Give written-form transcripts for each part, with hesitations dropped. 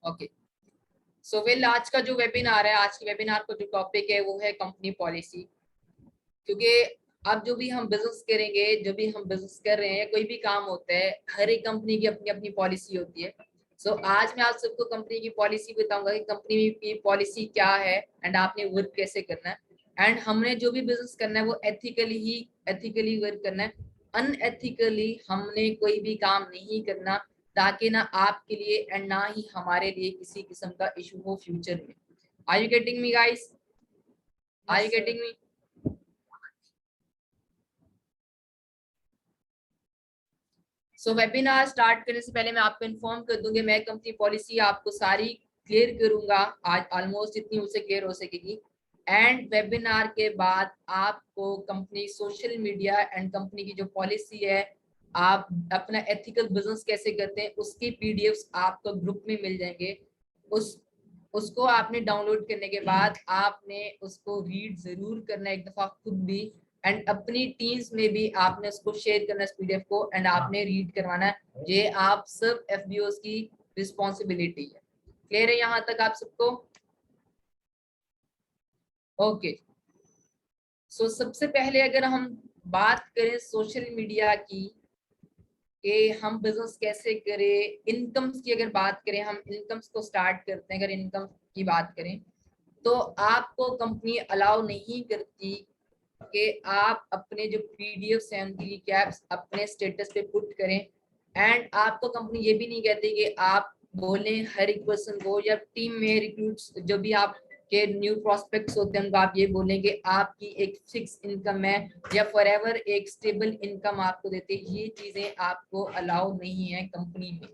Okay, so well आज का जो वेबिनार है, आज के वेबिनार का जो टॉपिक है वो है कंपनी पॉलिसी। क्योंकि अब जो भी हम बिजनेस करेंगे, जो भी हम बिजनेस कर रहे हैं, कोई भी काम होता है, हर एक कंपनी की अपनी अपनी पॉलिसी होती है। सो आज मैं आप सबको कंपनी की पॉलिसी बताऊंगा कि कंपनी की पॉलिसी क्या है एंड आपने वर्क कैसे करना है। एंड हमने जो भी बिजनेस करना है वो एथिकली वर्क करना है। अनएथिकली हमने कोई भी काम नहीं करना, ताकि ना आपके लिए एंड ना ही हमारे लिए किसी किस्म का इशू हो फ्यूचर में। Are you getting me guys? Are you getting me? So webinar start करने से पहले मैं आपको इन्फॉर्म कर दूंगी, मैं कंपनी पॉलिसी आपको सारी क्लियर करूंगा आज, ऑलमोस्ट जितनी उसे क्लियर हो सकेगी। एंड वेबिनार के बाद आपको company social media and company की जो पॉलिसी है, आप अपना एथिकल बिजनेस कैसे करते हैं, उसकी पीडीएफ्स आपको ग्रुप में मिल जाएंगे। उसको आपने डाउनलोड करने के बाद आपने उसको रीड जरूर करना है एक दफा खुद भी, एंड अपनी टीम्स में भी आपने उसको शेयर करना है पीडीएफ को, एंड आपने रीड करवाना है। ये आप सब एफबीओस की रिस्पॉन्सिबिलिटी है। क्लियर है यहाँ तक आप सबको? ओके, सो सबसे पहले अगर हम बात करें सोशल मीडिया की कि हम बिजनेस कैसे करें, इनकम्स की अगर बात करें, हम इनकम्स को स्टार्ट करते हैं। अगर इनकम की बात करें तो आपको कंपनी अलाउ नहीं करती कि आप अपने जो पीडीएफ हैं उनकी कैप्स अपने स्टेटस पे पुट करें। एंड आपको कंपनी ये भी नहीं कहती कि आप बोलें हर एक पर्सन को, या टीम में रिक्रूट्स जो भी आप के न्यू प्रोस्पेक्ट्स होते हैं उनको आप ये बोलें कि आपकी एक फिक्स इनकम है या फॉरएवर एक स्टेबल इनकम आपको देते। ये चीजें आपको अलाउ नहीं है कंपनी में।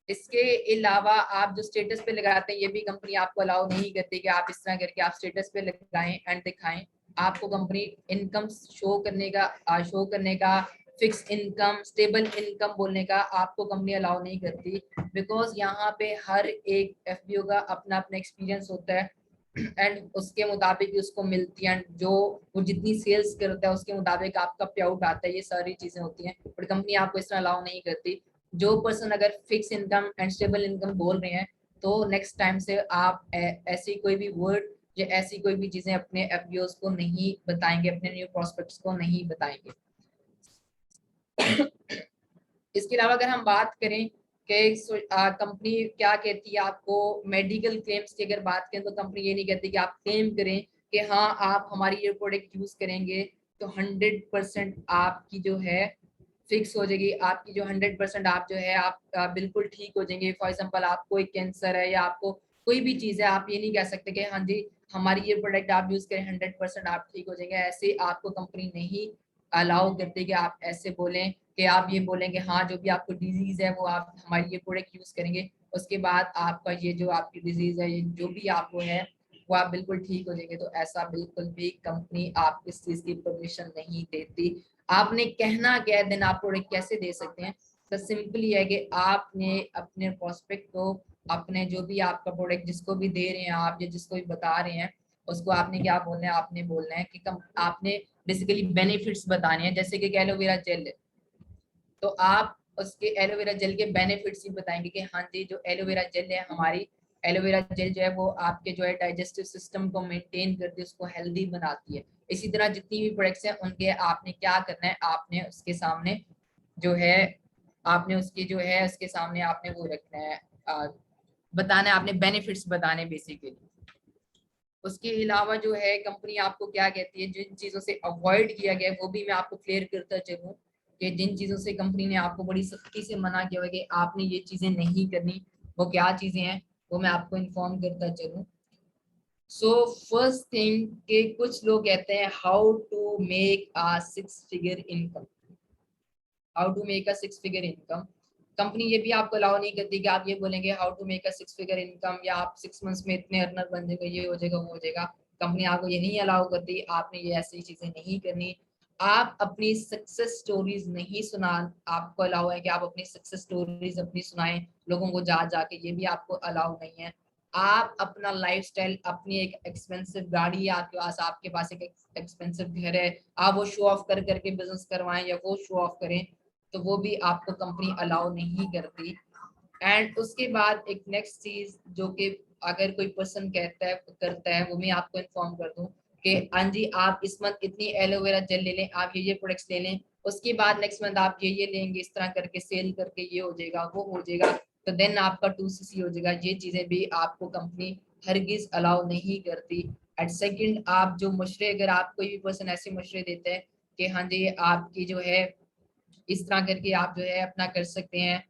इसके अलावा आप जो स्टेटस पे लगाते हैं, ये भी कंपनी आपको अलाउ नहीं करती कि आप इस तरह करके आप स्टेटस पे लगाएं एंड दिखाएं। आपको कंपनी इनकम शो करने का फिक्स इनकम, स्टेबल इनकम बोलने का आपको कंपनी अलाउ नहीं करती। बिकॉज यहाँ पे हर एक एफबीओ का अपना अपना एक्सपीरियंस होता है एंड उसके मुताबिक उसको मिलती है, जो वो जितनी सेल्स करता है उसके मुताबिक आपका पे आउट आता है। ये सारी चीजें होती हैं, बट कंपनी आपको इस तरह अलाउ नहीं करती। जो पर्सन अगर fix income and stable income बोल रहे हैं, तो नेक्स्ट टाइम से आप ऐसी कोई भी वर्ड या ऐसी कोई भी चीजें अपने एफबीओस को नहीं बताएंगे, अपने न्यू प्रोस्पेक्ट्स को नहीं बताएंगे। इसके अलावा अगर हम बात करें कि कंपनी क्या कहती है आपको मेडिकल क्लेम्स की अगर बात करें, तो कंपनी ये नहीं कहती कि आप क्लेम करें कि हाँ आप हमारी ये प्रोडक्ट यूज करेंगे तो 100% आपकी जो है फिक्स हो जाएगी। आपकी जो 100% आप जो है आप बिल्कुल ठीक हो जाएंगे। फॉर एग्जांपल आपको एक कैंसर है या आपको कोई भी चीज है, आप ये नहीं कह सकते कि हाँ जी हमारी ये प्रोडक्ट आप यूज करें 100% आप ठीक हो जाएंगे। ऐसे आपको कंपनी नहीं अलाउ करती कि आप ऐसे बोलें कि आप ये बोलें कि हाँ जो भी आपको डिजीज है वो आप हमारी ये प्रोडक्ट यूज करेंगे, उसके बाद आपका ये जो आपकी डिजीज है, ये जो भी आपको है वो आप बिल्कुल ठीक हो जाएंगे। तो ऐसा बिल्कुल भी कंपनी आप इस चीज की परमिशन नहीं देती। आपने कहना क्या है, देन आप प्रोडक्ट कैसे दे सकते हैं? तो सिंपली है कि आपने अपने प्रोस्पेक्ट को, अपने जो भी आपका प्रोडक्ट जिसको भी दे रहे हैं आप या जिसको भी बता रहे हैं, उसको आपने क्या बोलना है? आपने बोलना है कि आपने बेसिकली बेनिफिट्स बताने हैं। जैसे कि एलोवेरा जेल है, तो आप उसके एलोवेरा जेल के बेनिफिट्स ही बताएंगे कि हाँ जी जो एलोवेरा जेल है, हमारी एलोवेरा जेल जो है वो आपके जो है डाइजेस्टिव सिस्टम को मेंटेन करती है, उसको हेल्दी बनाती है। इसी तरह जितनी भी प्रोडक्ट्स हैं उनके आपने क्या करना है, आपने उसके सामने जो है आपने उसके जो है उसके सामने आपने वो रखना है, बताना है, आपने बेनिफिट्स बताने बेसिकली। उसके अलावा जो है कंपनी आपको क्या कहती है, जिन चीजों से अवॉइड किया गया है वो भी मैं आपको क्लियर करता चलूं कि जिन चीजों से कंपनी ने आपको बड़ी सख्ती से मना किया है कि आपने ये चीजें नहीं करनी, वो क्या चीजें हैं वो मैं आपको इन्फॉर्म करता चलूं। सो फर्स्ट थिंग कि कुछ लोग कहते हैं how to make a 6 figure income, how to make a 6 figure income. Company ये भी आपको अलाउ नहीं करती कि आप ये बोलेंगे how to make a 6 figure income या आप 6 मंथ्स में इतने अर्नर बन जाएगा, ये हो जाएगा वो हो जाएगा। कंपनी आपको ये नहीं अलाउ करती, आपने ये ऐसी चीजें नहीं करनी। आप अपनी सक्सेस स्टोरीज नहीं सुना, आपको अलाउ है कि आप अपनी सक्सेस स्टोरीज अपनी सुनाएं लोगों को जा जाके, ये भी आपको अलाउ नहीं है। आप अपना लाइफस्टाइल, अपनी एक एक्सपेंसिव गाड़ी है आपके पास, आपके पास एक एक्सपेंसिव घर है, आप वो शो ऑफ कर करके बिजनेस करवाएं या वो शो ऑफ करें, तो वो भी आपको कंपनी अलाउ नहीं करती। एंड उसके बाद एक नेक्स्ट चीज जो कि अगर कोई पर्सन कहता है करता है, वो मैं आपको इन्फॉर्म कर दूं कि हाँ जी आप इस मंथ इतनी एलोवेरा जेल ले लें, आप ये प्रोडक्ट्स ले लें, उसके बाद नेक्स्ट मंथ आप ये लेंगे, इस तरह करके सेल करके ये हो जाएगा वो हो जाएगा, तो देन आपका 2cc हो जाएगा। ये चीजें भी आपको कंपनी हरगिज अलाउ नहीं करती। एट सेकंड, आप जो मशरे, अगर आप कोई भी पर्सन ऐसे मशरे देते हैं कि हाँ जी आपकी जो है इस तरह करके आप जो है अपना कर सकते हैं,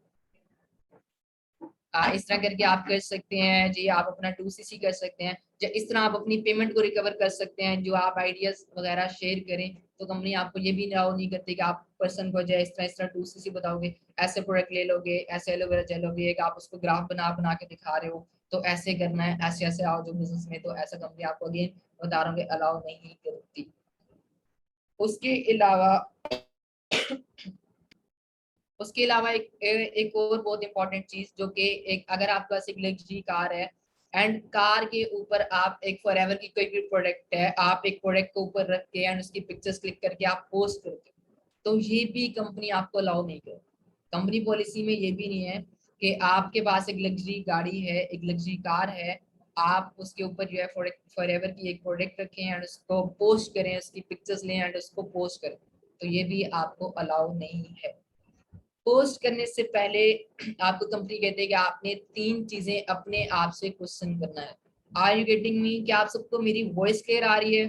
इस तरह करके आप कर सकते हैं जी, आप अपना 2cc कर सकते हैं, जो इस तरह आप अपनी पेमेंट को रिकवर कर सकते हैं, जो आप आइडियाज वगैरह शेयर करें, तो कंपनी आपको ये भी अलाउ नहीं करती कि आप पर्सन को जो है इस तरह 2cc बताओगे, ऐसे प्रोडक्ट ले लोगे, ऐसे एलोवेरा जेल लोगे, आप उसको ग्राफ बना बना के दिखा रहे हो, तो ऐसे करना है, ऐसे ऐसे आओ जो बिजनेस में, तो ऐसा कंपनी आपको अगेन बता रहा हूँ अलाउ नहीं करती। उसके अलावा एक और बहुत इंपॉर्टेंट चीज जो कि एक, अगर आपके पास एक लग्जरी कार है एंड कार के ऊपर आप एक फॉरएवर की कोई भी प्रोडक्ट है, आप एक प्रोडक्ट को ऊपर रख के एंड उसकी पिक्चर्स क्लिक करके आप पोस्ट करते हो, तो ये भी कंपनी आपको अलाउ नहीं कर। कंपनी पॉलिसी में ये भी नहीं है कि आपके पास एक लग्जरी गाड़ी है, एक लग्जरी कार है, आप उसके ऊपर जो है फॉरएवर की एक प्रोडक्ट रखें एंड उसको पोस्ट करें, उसकी पिक्चर्स लें एंड उसको पोस्ट करें, तो ये भी आपको अलाउ नहीं है। पोस्ट करने से पहले आपको कंपनी कहते हैं कि आपने 3 चीजें अपने आप से क्वेश्चन करना है। Are you getting me? क्या आप सबको मेरी वॉइस क्लियर आ रही है?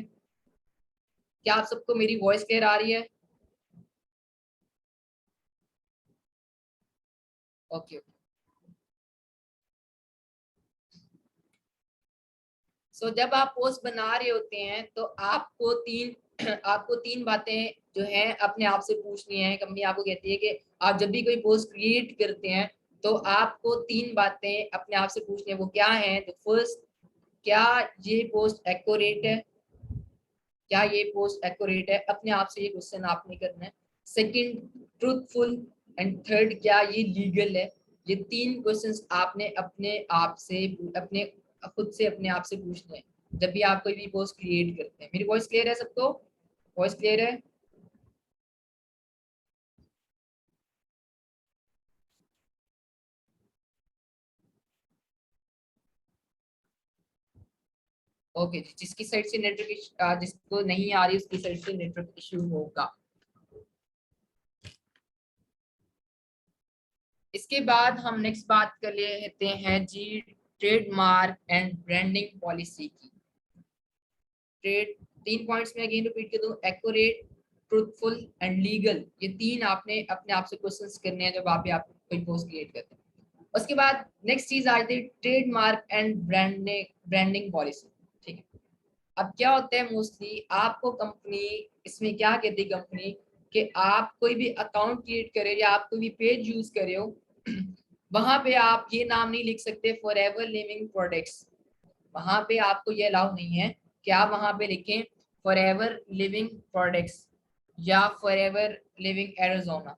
क्या आप सबको मेरी वॉइस क्लियर आ रही है? ओके। सो जब आप पोस्ट बना रहे होते हैं तो आपको तीन आपको 3 बातें जो है अपने आप से पूछनी है। कंपनी आपको कहती है कि आप जब भी कोई पोस्ट क्रिएट करते हैं तो आपको 3 बातें अपने आप से पूछनी है। वो क्या है? तो फर्स्ट, क्या ये पोस्ट एक्यूरेट है? क्या ये पोस्ट एक्यूरेट है? अपने आप से ये क्वेश्चन आपने करना है। Second, truthful. एंड थर्ड, क्या ये लीगल है? ये 3 क्वेश्चंस आपने अपने आप से अपने खुद से अपने आप से पूछने हैं जब भी आप कोई भी पोस्ट क्रिएट करते हैं। मेरी वॉइस क्लियर है सबको? वॉइस क्लियर है? ओके जी, जिसकी साइड से नेटवर्क जिसको नहीं आ रही उसकी साइड से नेटवर्क इशू होगा। इसके बाद हम नेक्स्ट बात कर लेते हैं जी ट्रेडमार्क एंड ब्रांडिंग पॉलिसी की। ट्रेड 3 पॉइंट्स में अगेन रिपीट कर दूं, एक्यूरेट, ट्रूथफुल एंड लीगल। ये 3 आपने अपने आप से क्वेश्चंस करने हैं जब आप कोई पोस्ट क्रिएट करते हैं। उसके बाद नेक्स्ट चीज आती है ट्रेडमार्क एंड ब्रांडिंग पॉलिसी। ठीक है, अब क्या होता है मोस्टली आपको कंपनी इसमें क्या कहती है कंपनी कि आप कोई भी अकाउंट क्रिएट करे या आप कोई भी पेज यूज करे हो वहां पे आप ये नाम नहीं लिख सकते फॉरएवर लिविंग प्रोडक्ट्स। वहां पे आपको ये अलाउ नहीं है कि आप वहां पे लिखें फॉरएवर लिविंग प्रोडक्ट्स या फॉरएवर लिविंग एरिजोना।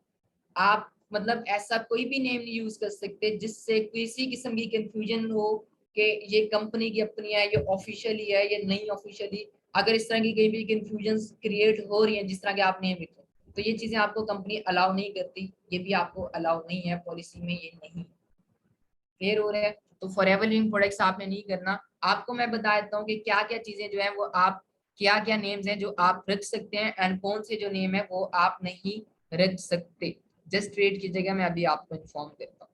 आप मतलब ऐसा कोई भी नेम नहीं यूज कर सकते जिससे किसी किस्म की कंफ्यूजन हो कि ये कंपनी की अपनी है, ये ऑफिशियली है, ये नहीं ऑफिशियली। अगर इस तरह की कहीं भी कंफ्यूजन क्रिएट हो रही है जिस तरह के आप नेम लिखो, तो ये चीजें आपको कंपनी अलाउ नहीं करती, ये भी आपको अलाउ नहीं है, पॉलिसी में ये नहीं। क्लियर हो रहा है? तो फॉरएवर लिविंग प्रोडक्ट्स आपने नहीं करना। आपको मैं बता देता हूँ कि क्या क्या चीजें जो है वो आप, क्या क्या नेम्स हैं जो आप रख सकते हैं एंड कौन से जो नेम है वो आप नहीं रख सकते। जस्ट ट्रेड की जगह मैं अभी आपको इन्फॉर्म करता हूँ।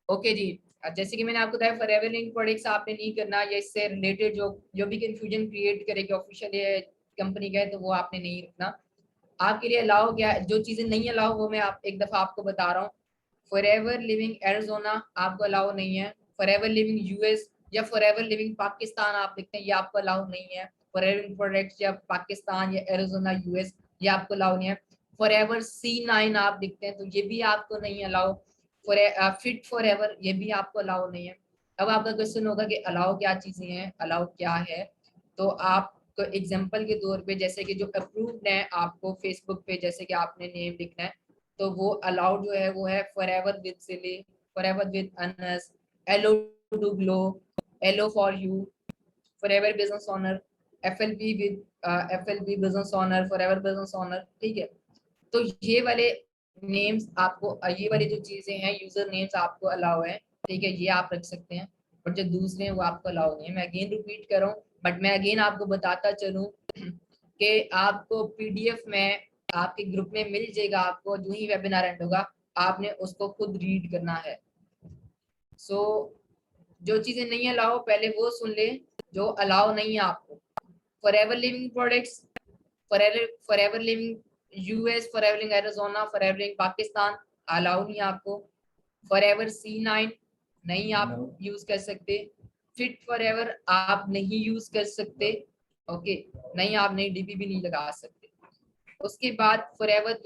ओके जी, जैसे कि मैंने आपको बताया फॉरएवर लिविंग प्रोडक्ट्स आपने नहीं करना, या इससे रिलेटेड जो जो भी कंफ्यूजन क्रिएट करेगी ऑफिशियल कंपनी का है तो वो आपने नहीं रखना। आपके लिए अलाउ क्या है, जो चीजें नहीं अलाउ वो मैं आप एक दफा आपको बता रहा हूँ। फॉरएवर लिविंग एरिजोना आपको अलाउ नहीं है। फॉरएवर लिविंग यूएस या फॉरएवर लिविंग पाकिस्तान आप देखते हैं, ये आपको अलाउ नहीं है। फॉरएवर लिविंग प्रोडक्ट्स या पाकिस्तान या एरिजोना यूएस, ये आपको अलाउ नहीं है। फॉरएवर C9 आप देखते हैं तो ये भी आपको नहीं अलाउ। फॉर फिट फॉरएवर ये भी आपको अलाउ नहीं है। अब आपका क्वेश्चन होगा कि अलाउ क्या चीजें हैं, अलाउ क्या है? तो आप तो एग्जांपल के तौर पे जैसे कि जो अप्रूव्ड है आपको फेसबुक पे जैसे कि आपने नेम लिखना है, तो वो अलाउड जो है वो है forever with silly, forever with अनस, aloe to glow, aloe for you, forever business owner, FLB with FLB business owner, forever business owner. ठीक है, तो ये वाले नेम्स आपको, ये वाली जो चीजें हैं यूजर नेम्स आपको अलाउ है, ठीक है, ये आप रख सकते हैं, बट जो दूसरे हैं वो आपको अलाउ नहीं है। मैं अगेन रिपीट कर रहा हूँ, बट मैं अगेन आपको बताता चलूं कि आपको पीडीएफ में आपके ग्रुप में मिल जाएगा, आपको जो ही वेबिनार एंड होगा आपने उसको खुद रीड करना है। सो जो चीजें नहीं अलाउ पहले वो सुन ले, जो अलाउ नहीं है आपको। Forever living products, forever living US, forever living Arizona, forever living Pakistan allow नहीं है आपको। फॉरएवर C9 नहीं आप यूज कर सकते। फिट फॉरएवर आप नहीं यूज कर सकते, ओके, नहीं आप नहीं डीपी भी नहीं लगा सकते। उसके बाद forever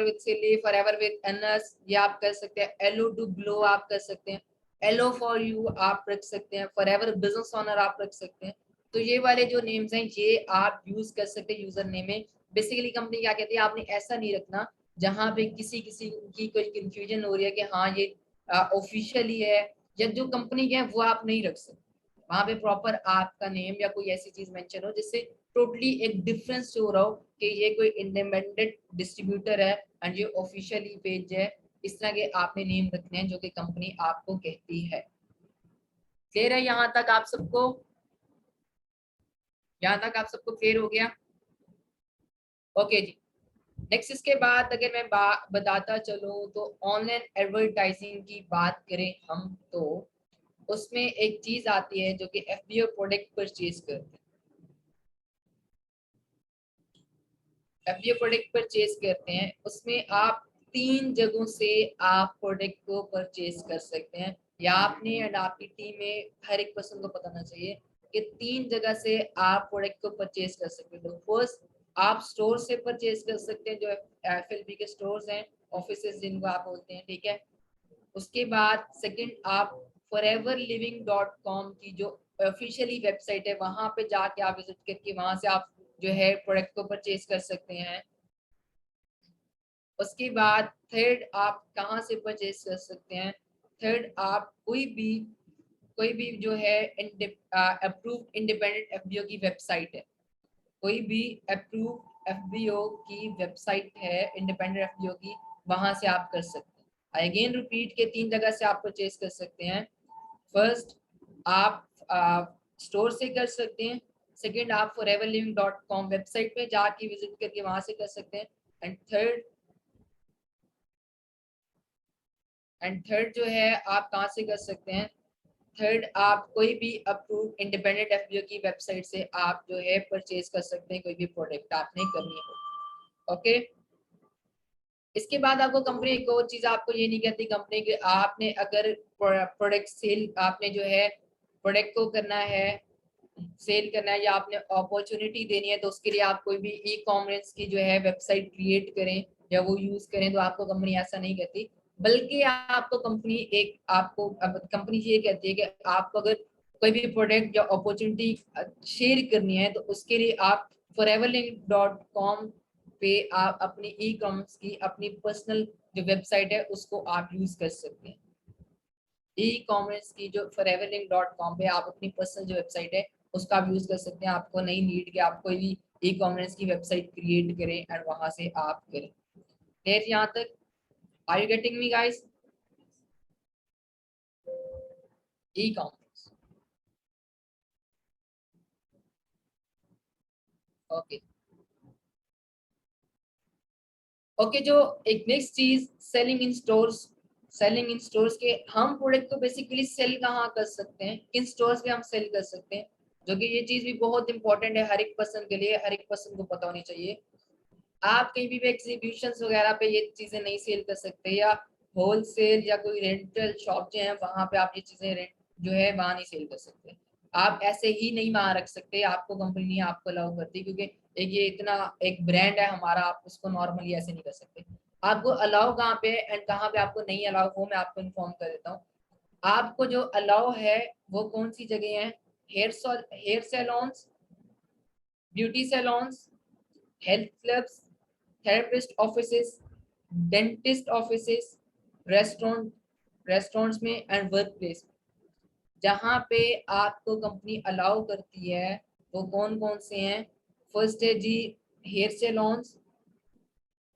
with silly, forever with NS ये आप कर सकते हैं। एलो टू ग्लो आप कर सकते हैं। एलो फॉर यू आप रख सकते हैं। फॉरएवर बिजनेस ओनर आप रख सकते हैं। तो ये वाले जो नेम्स हैं ये आप यूज कर सकते हैं यूजर नेम में। बेसिकली कंपनी क्या कहती है, आपने ऐसा नहीं रखना जहां पे किसी किसी की कोई कंफ्यूजन हो रही है कि हाँ ये ऑफिशियली है, या जो कंपनी है वो आप नहीं रख सकते। वहां पे प्रॉपर आपका नेम या कोई ऐसी चीज मेंशन हो जिससे टोटली एक डिफरेंस हो रहा हो कि ये कोई इंडिपेंडेंट डिस्ट्रीब्यूटर है एंड ये ऑफिशियली पेज है। इस तरह के आपने नेम रखने हैं जो कि कंपनी आपको कहती है। क्लियर है यहाँ तक आप सबको? यहाँ तक आप सबको क्लियर हो गया? ओके जी। नेक्स्ट इसके बाद अगर मैं बताता चलूँ तो ऑनलाइन एडवर्टाइजिंग की बात करें हम, तो उसमें एक चीज आती है जो कि एफबीओ प्रोडक्ट परचेज करते हैं। एफबीओ प्रोडक्ट परचेज करते हैं, उसमें आप 3 जगहों से आप प्रोडक्ट को परचेज कर सकते हैं, या आपने एंड आपकी टीम में हर एक पर्सन को पता होना चाहिए कि 3 जगह से आप प्रोडक्ट को परचेज कर सकते हैं। तो फर्स्ट आप स्टोर से परचेज कर सकते हैं, जो एफएलबी के स्टोर्स हैं, ऑफिसेज जिनको आप बोलते हैं, ठीक है। उसके बाद सेकंड आप foreverliving.com की जो ऑफिशियली वेबसाइट है वहां पे जाके आप विजिट करके वहां से आप जो है प्रोडक्ट को परचेज कर सकते हैं। उसके बाद थर्ड आप कहाँ से परचेज कर सकते हैं, थर्ड आप कोई भी जो है अप्रूव्ड इंडिपेंडेंट एफबीओ की वेबसाइट है, कोई भी अप्रूव्ड एफबीओ की वेबसाइट है इंडिपेंडेंट एफबीओ की, वहां से आप कर सकते हैं। अगेन रिपीट के 3 जगह से आप परचेज कर सकते हैं। फर्स्ट आप स्टोर से कर सकते हैं, सेकंड आप foreverliving.com वेबसाइट पे जाके विजिट करके वहां से कर सकते हैं, एंड थर्ड जो है आप कहाँ से कर सकते हैं, थर्ड आप कोई भी अप्रूव इंडिपेंडेंट एफबीओ की वेबसाइट से आप जो है परचेज कर सकते हैं, कोई भी प्रोडक्ट आपने करनी हो, ओके। इसके बाद आपको कंपनी एक और चीज आपको ये नहीं कहती कंपनी कि आपने अगर प्रोडक्ट सेल आपने जो है प्रोडक्ट को करना है, सेल करना है, या आपने अपॉर्चुनिटी देनी है, तो उसके लिए आप कोई भी ई कॉमर्स की जो है वेबसाइट क्रिएट करें या वो यूज करें, तो आपको कंपनी ऐसा नहीं कहती। बल्कि आपको कंपनी एक आपको कंपनी ये कहती है कि आपको अगर कोई भी प्रोडक्ट या अपॉर्चुनिटी शेयर करनी है तो उसके लिए आप foreverlink.com पे आप अपनी ई कॉमर्स की अपनी पर्सनल जो वेबसाइट है उसको आप यूज कर सकते हैं। ई कॉमर्स की जो foreverlink.com पे आप अपनी पर्सनल जो वेबसाइट है उसका आप यूज कर सकते हैं। आपको नहीं नीड कि आप कोई भी ई कॉमर्स की वेबसाइट क्रिएट करें और वहां से आप करें। फिर यहाँ तक are you getting me guys? Ecommerce, okay okay. जो एक नेक्स्ट चीज selling in stores, selling in stores के हम प्रोडक्ट को बेसिकली सेल कहाँ कर सकते हैं, किन स्टोर्स पे हम सेल कर सकते हैं, जो कि ये चीज भी बहुत इंपॉर्टेंट है हर एक पर्सन के लिए, हर एक पर्सन को पता होनी चाहिए। आप कहीं भी एग्जीबिशंस वगैरह पे ये चीजें नहीं सेल कर सकते, या होलसेल या कोई रेंटल शॉप जो है वहां पे आप ये चीजें रेंट जो है वहां नहीं सेल कर सकते। आप ऐसे ही नहीं वहां रख सकते, आपको कंपनी नहीं आपको अलाउ करती, क्योंकि एक ये इतना एक ब्रांड है हमारा, आप उसको नॉर्मली ऐसे नहीं कर सकते। आपको अलाउ कहाँ पे एंड कहाँ पे आपको नहीं अलाउ, वो मैं आपको इन्फॉर्म कर देता हूँ। आपको जो अलाउ है वो कौन सी जगह है, hair salons, beauty salons, health clubs, therapist offices, dentist offices, restaurants में एंड वर्क प्लेस। जहाँ पे आपको कंपनी अलाउ करती है वो कौन कौन से हैं, फर्स्ट है जी हेयर सैलॉन्स,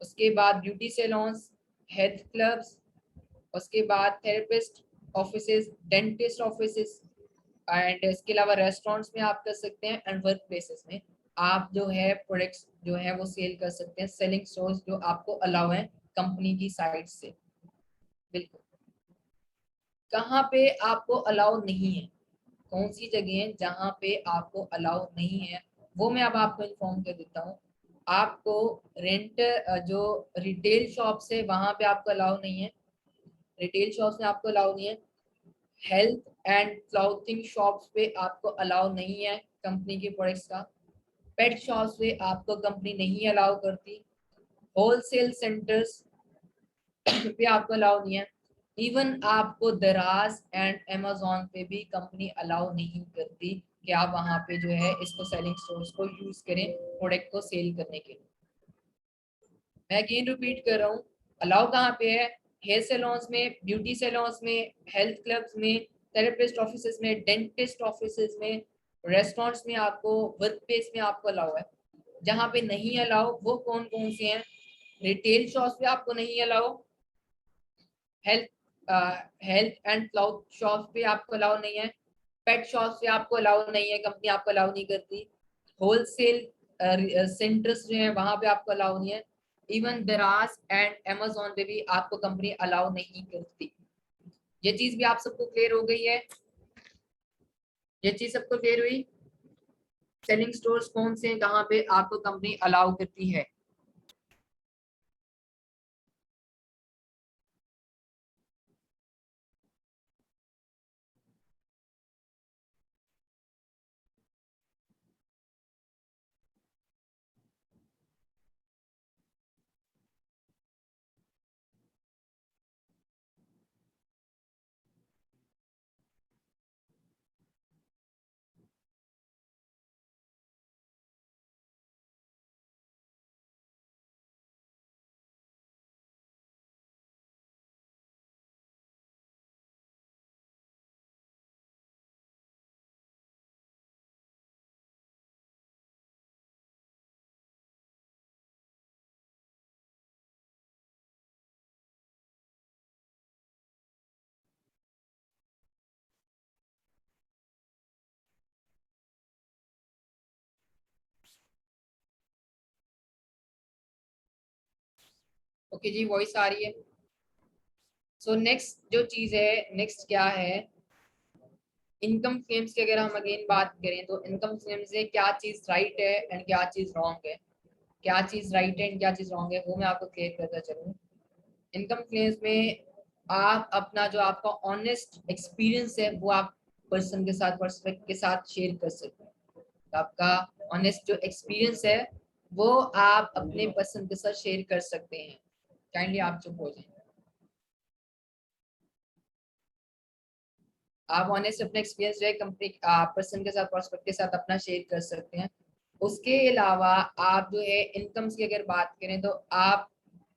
उसके बाद ब्यूटी सैलून्स, हेल्थ क्लब्स, उसके बाद therapist offices, dentist offices, and इसके अलावा रेस्टोरेंट्स में आप कर सकते हैं, एंड वर्क प्लेसेस में आप जो है प्रोडक्ट्स जो है वो सेल कर सकते हैं, सेलिंग स्टोर्स जो आपको अलाउ है कंपनी की साइड से। बिल्कुल। कहाँ पे आपको अलाउ नहीं है, कौन सी जगह है जहाँ पे आपको अलाउ नहीं है, वो मैं अब आपको इन्फॉर्म कर देता हूँ। आपको रेंट जो रिटेल शॉप है वहां पे आपको अलाउ नहीं है, रिटेल शॉप्स में आपको अलाउ नहीं है। हेल्थ एंड क्लॉथिंग शॉप्स पे आपको अलाउ नहीं है कंपनी के प्रोडक्ट्स का। पेट शॉप्स पे आपको कंपनी नहीं अलाउ करती। होलसेल सेंटर्स पे आपको अलाउ नहीं है। इवन आपको दराज एंड अमेजोन पे भी कंपनी अलाउ नहीं करती कि आप वहां पे जो है इसको सेलिंग स्टोर्स को यूज करें प्रोडक्ट को सेल करने के लिए। मैं अगेन रिपीट कर रहा हूँ, अलाउ कहाँ पे है? हेयर सैलून्स में, ब्यूटी सैलून्स में, हेल्थ क्लब्स में, थेरेपिस्ट ऑफिसेज में, डेंटिस्ट ऑफिसेज में, रेस्टोरेंट्स में आपको, वर्क प्लेस में आपको अलाउ है। जहाँ पे नहीं अलाउ वो कौन कौन से हैं? रिटेल शॉप्स पे आपको नहीं allow, health health and cloud shops पे आपको अलाउ नहीं है, पेट शॉप्स पे आपको अलाउ नहीं है, कंपनी आपको अलाउ नहीं करती। होलसेल सेंटर्स जो है वहां पे आपको अलाउ नहीं है। इवन दराज एंड अमेजोन पे भी आपको कंपनी अलाउ नहीं करती। ये चीज भी आप सबको क्लियर हो गई है? ये चीज सबको क्लियर हुई? सेलिंग स्टोर्स कौन से हैं कहाँ पे आपको कंपनी अलाउ करती है? ओके जी, वॉइस आ रही है? सो नेक्स्ट जो चीज है, नेक्स्ट क्या है, इनकम क्लेम्स की अगर हम अगेन बात करें तो इनकम क्लेम्स में क्या चीज राइट है एंड क्या चीज रॉन्ग है, क्या चीज राइट है एंड क्या चीज रॉन्ग है, वो मैं आपको क्लियर करता चलूँ। इनकम क्लेम्स में आप अपना जो आपका ऑनेस्ट एक्सपीरियंस है वो आप पर्सन के साथ, पर्सपेक्ट के साथ शेयर कर सकते हैं। तो आपका ऑनेस्ट जो एक्सपीरियंस है वो आप अपने पर्सन के साथ शेयर कर सकते हैं। काइंडली आप चुप हो जाए। आप ऑनेस्ट अपना एक्सपीरियंस जो है कंपनी पर्सन के साथ, प्रोस्पेक्ट के साथ अपना शेयर कर सकते हैं। उसके अलावा आप जो है इनकम्स की अगर बात करें तो आप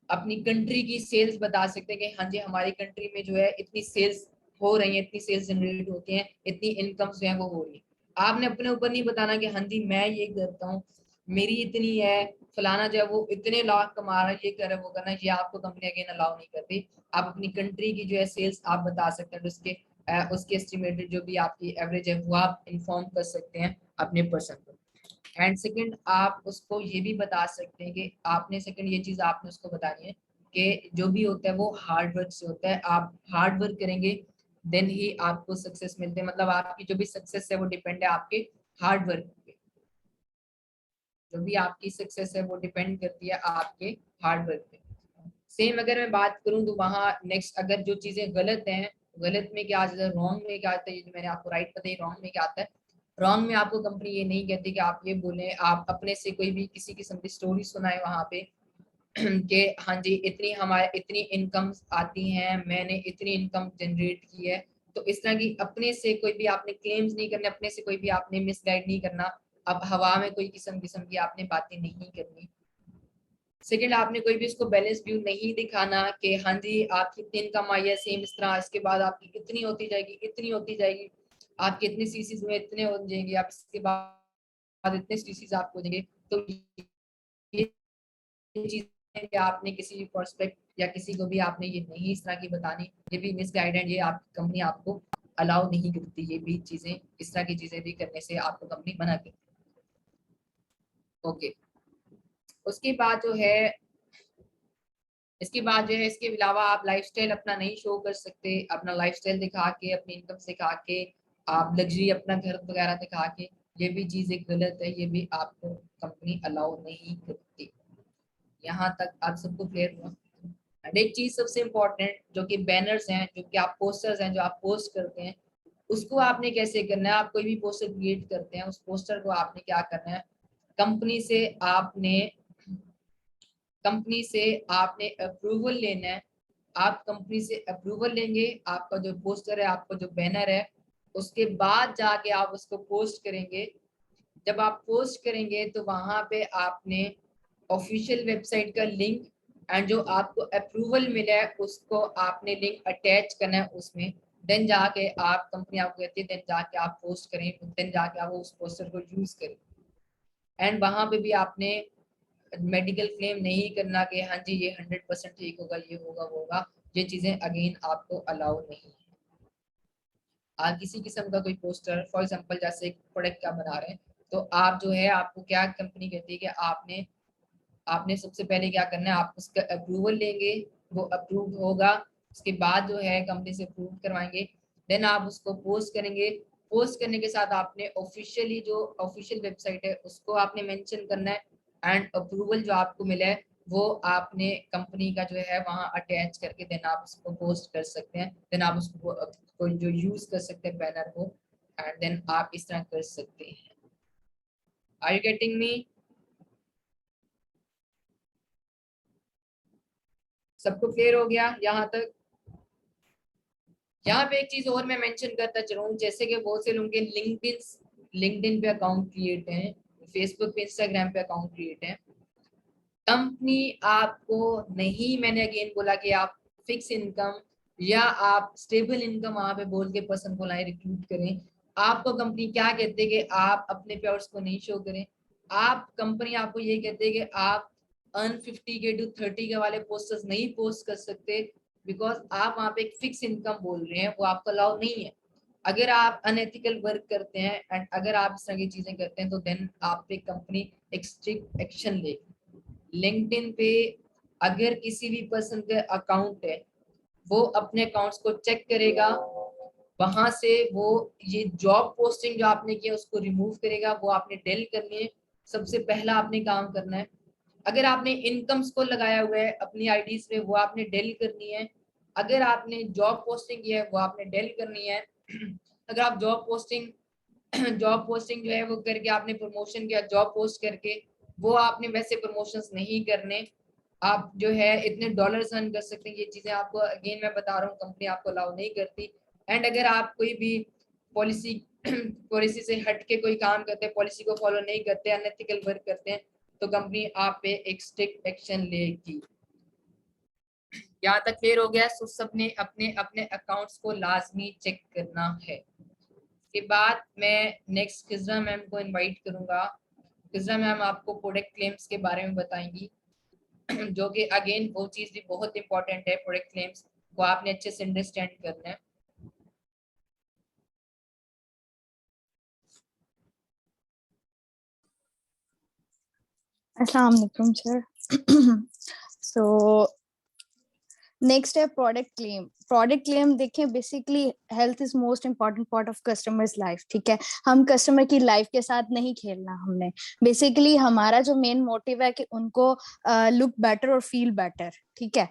अपनी कंट्री की सेल्स बता सकते हैं कि हाँ जी हमारी कंट्री में जो है इतनी सेल्स हो रही है, इतनी सेल्स जनरेट होती हैं, इतनी इनकम्स जो है वो हो रही है। आपने अपने ऊपर नहीं बताना कि हाँ जी मैं ये करता हूँ, मेरी इतनी है, फलाना जो है वो इतने लाख कमा रहा है, ये कर रहा है, वो करना है, ये आपको कंपनी अगेन अलाउ नहीं करती। आप अपनी कंट्री की जो है सेल्स आप बता सकते हैं, उसके उसके एस्टिमेटेड जो भी आपकी एवरेज है वो आप इन्फॉर्म कर सकते हैं अपने पर्सन को। एंड सेकंड आप उसको ये भी बता सकते हैं कि आपने, सेकंड ये चीज आपने उसको बतानी है कि जो भी होता है वो हार्ड वर्क से होता है, आप हार्ड वर्क करेंगे देन ही आपको सक्सेस मिलते हैं। मतलब आपकी जो भी सक्सेस है वो डिपेंड है आपके हार्ड वर्क पे, जो भी आपकी सक्सेस है वो डिपेंड करती है आपके हार्ड वर्क पे। सेम अगर मैं बात करूं तो वहाँ नेक्स्ट अगर जो चीजें गलत हैं, गलत में क्या आता है, रॉन्ग में क्या आता है, ये जो मैंने आपको राइट बताई, रॉन्ग में क्या आता है। रॉन्ग में आपको कंपनी ये नहीं कहती कि आप ये बोले, आप अपने से कोई भी किसी किस्म की स्टोरी सुनाए वहां पे कि हाँ जी इतनी हमारे इतनी इनकम आती हैं, मैंने इतनी इनकम जनरेट की है। तो इस तरह की अपने से कोई भी आपने क्लेम्स नहीं करने, अपने से कोई भी आपने मिसगाइड नहीं करना। अब हवा में कोई किस्म किस्म की आपने बातें नहीं करनी। सेकंड, आपने कोई भी इसको बैलेंस व्यू नहीं दिखाना कि हाँ जी आपकी इतनी इनकम आई है सेम इस तरह, इसके बाद आपकी इतनी होती जाएगी, इतनी होती जाएगी, आपके इतने सीसीज में इतने हो जाएंगे, आप इसके बाद इतने सीसीज आपको हो जाएंगे। तो ये चीज कि आपने किसी भी प्रोस्पेक्ट या किसी को भी आपने ये नहीं इस तरह की बतानी, ये भी मिसगाइडेड, ये आपकी कंपनी आपको अलाउ नहीं करती, ये भी चीजें, इस तरह की चीजें भी करने से आपको कंपनी मना करती है। ओके, उसके बाद जो है, इसके बाद जो है, इसके अलावा आप लाइफस्टाइल अपना नहीं शो कर सकते, अपना लाइफस्टाइल दिखा के, अपनी इनकम दिखा के, आप लग्जरी अपना घर वगैरह दिखा के, ये भी चीजें गलत है, ये भी आपको कंपनी अलाउ नहीं करती। यहाँ तक आप सबको क्लियर हुआ? एंड एक चीज सबसे इम्पोर्टेंट, जो कि बैनर्स हैं, जो कि आप पोस्टर्स हैं, जो आप पोस्ट करते हैं, उसको आपने कैसे करना है। आप कोई भी पोस्टर क्रिएट करते हैं, उस पोस्टर को आपने क्या करना है, कंपनी से आपने अप्रूवल लेना है। आप कंपनी से अप्रूवल लेंगे, आपका जो पोस्टर है, आपका जो बैनर है, उसके बाद जाके आप उसको पोस्ट करेंगे। जब आप पोस्ट करेंगे तो वहां पे आपने ऑफिशियल वेबसाइट का लिंक एंड जो आपको अप्रूवल मिला है उसको आपने लिंक अटैच करना है उसमें। देन जाके आप, कंपनी आपको कहती है, देन जाके आप पोस्ट करें, देन जाके आप उस पोस्टर को यूज करें। एंड वहां पे भी आपने मेडिकल क्लेम नहीं करना कि हाँ जी ये 100% ठीक होगा, ये होगा वो होगा, ये चीजें अगेन आपको अलाउ नहीं है। आप किसी किस्म का कोई पोस्टर, फॉर एग्जांपल जैसे एक प्रोडक्ट का बना रहे हैं, तो आप जो है, आपको क्या कंपनी कहती है कि आपने सबसे पहले क्या करना है, आप उसका अप्रूवल लेंगे, वो अप्रूव होगा, उसके बाद जो है कंपनी से अप्रूव करवाएंगे, देन आप उसको पोस्ट करेंगे। पोस्ट करने के साथ आपने ऑफिशियली, जो ऑफिशियल वेबसाइट है, उसको आपने मेंशन करना है एंड अप्रूवल जो आपको मिला है वो आपने कंपनी का जो है वहाँ अटैच करके देन आप उसको पोस्ट कर सकते हैं। देन आप उसको जो यूज कर सकते हैं बैनर को, एंड देन आप इस तरह कर सकते हैं। Are you getting me? सबको क्लियर हो गया यहाँ तक? यहाँ पे एक चीज और मैं मेंशन करता चलूँ, जैसे कि बहुत से लोगों के लिंक्डइन पे अकाउंट क्रिएट हैं, फेसबुक पे, इंस्टाग्राम पे अकाउंट क्रिएट है। कंपनी आपको नहीं, मैंने अगेन बोला कि आप फिक्स इनकम या आप स्टेबल इनकम वहां पे बोल के पर्सन को लाए, रिक्रूट करें। आपको कंपनी क्या कहते हैं कि आप अपने पेयर्स को नहीं शो करें। आप, कंपनी आपको ये कहते हैं कि आप अर्न 50K to 30K वाले पोस्टर्स नहीं पोस्ट कर सकते, बिकॉज आप वहां पे एक फिक्स इनकम बोल रहे हैं, वो आपको अलाउ नहीं है। अगर आप अनएथिकल वर्क करते हैं एंड अगर आप इस तरह की चीजें करते हैं तो देन आप पे कंपनी एक स्ट्रिक्ट एक्शन लेगी। लिंक्डइन पे अगर किसी भी पर्सन का अकाउंट है, वो अपने अकाउंट्स को चेक करेगा, वहां से वो ये जॉब पोस्टिंग जो आपने किया उसको रिमूव करेगा, वो आपने डिलीट करनी है। सबसे पहला आपने काम करना है। अगर आपने इनकम्स को लगाया हुआ है अपनी आईडीज में, वो आपने डिलीट करनी है। अगर आपने जॉब पोस्टिंग किया है वो आपने डिलीट करनी है। अगर आप जॉब पोस्टिंग जो है वो करके आपने प्रमोशन किया, जॉब पोस्ट करके, वो आपने वैसे प्रमोशंस नहीं करने। आप जो है इतने डॉलर्स अर्न कर सकते हैं, ये चीजें आपको अगेन मैं बता रहा हूँ, कंपनी आपको अलाउ नहीं करती। एंड अगर आप कोई भी पॉलिसी पॉलिसी से हट के कोई काम करते हैं, पॉलिसी को फॉलो नहीं करते, अनएथिकल वर्क करते हैं, तो कंपनी आप पे एक स्ट्रिक्ट एक्शन लेगी। यहाँ तक क्लियर हो गया? सो सबने अपने अपने अकाउंट्स को लाजमी चेक करना है। के बाद मैं नेक्स्ट खिजरा मैम को इनवाइट करूंगा। खिजरा मैम आपको प्रोडक्ट क्लेम्स के बारे में बताएंगी, जो कि अगेन वो चीज भी बहुत इंपॉर्टेंट है। प्रोडक्ट क्लेम्स को आपने अच्छे से अंडरस्टैंड करना है। अस्सलाम वालेकुम सर। सो नेक्स्ट है प्रोडक्ट क्लेम। प्रोडक्ट क्लेम देखें, basically health is most important part of customers life, ठीक है। हम कस्टमर की लाइफ के साथ नहीं खेलना हमने। बेसिकली हमारा जो मेन मोटिव है कि उनको लुक बेटर और फील बेटर, ठीक है।